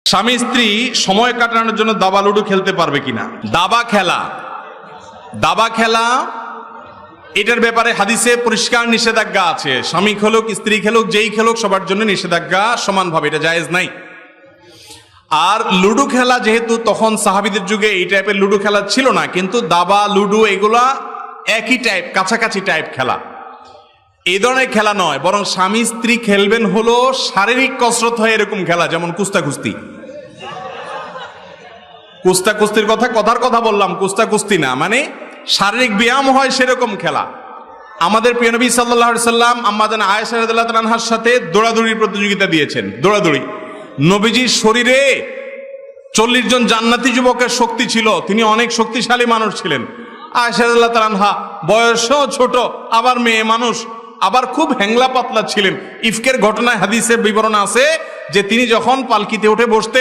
স্বামী স্ত্রী সময় কাটানোর জন্য দাবা লুডো খেলতে পারবে কিনা? দাবা খেলা এটার ব্যাপারে হাদিসে পরিষ্কার নিষেধাজ্ঞা আছে। স্বামী খেলুক, স্ত্রী খেলুক, যেই খেলুক, সবার জন্য নিষেধাজ্ঞা সমানভাবে, এটা জায়েজ নাই। আর লুডো খেলা যেহেতু তখন সাহাবীদের যুগে এই টাইপের লুডো খেলা ছিল না, কিন্তু দাবা লুডো এগুলা একই টাইপ, কাছাকাছি টাইপ খেলা, এই ধরনের খেলা নয়। বরং স্বামী স্ত্রী খেলবেন হলো শারীরিক কসরত হয় এরকম খেলা, যেমন কুস্তির কথা বললাম, কুস্তি না, মানে শারীরিক ব্যায়াম হয় সেরকম খেলা। আমাদের প্রিয় নবী সাল্লাল্লাহু আলাইহি সাল্লাম আম্মা জান আয়েশা রাদিয়াল্লাহু তাআলা আনহার সাথে দৌড়াদৌড়ির প্রতিযোগিতা দিয়েছেন। দৌড়াদৌড়ি, নবীজির শরীরে 40 জন জান্নাতি যুবকের শক্তি ছিল, তিনি অনেক শক্তিশালী মানুষ ছিলেন। আয়েশা রাদিয়াল্লাহু তাআলা আনহা বয়সও ছোট, আবার মেয়ে মানুষ, আবার খুব হ্যাংলা পাতলা ছিলেন। ইফকের ঘটনায় হাদিসে বিবরণ আছে যে তিনি যখন পালকিতে উঠে বসতেন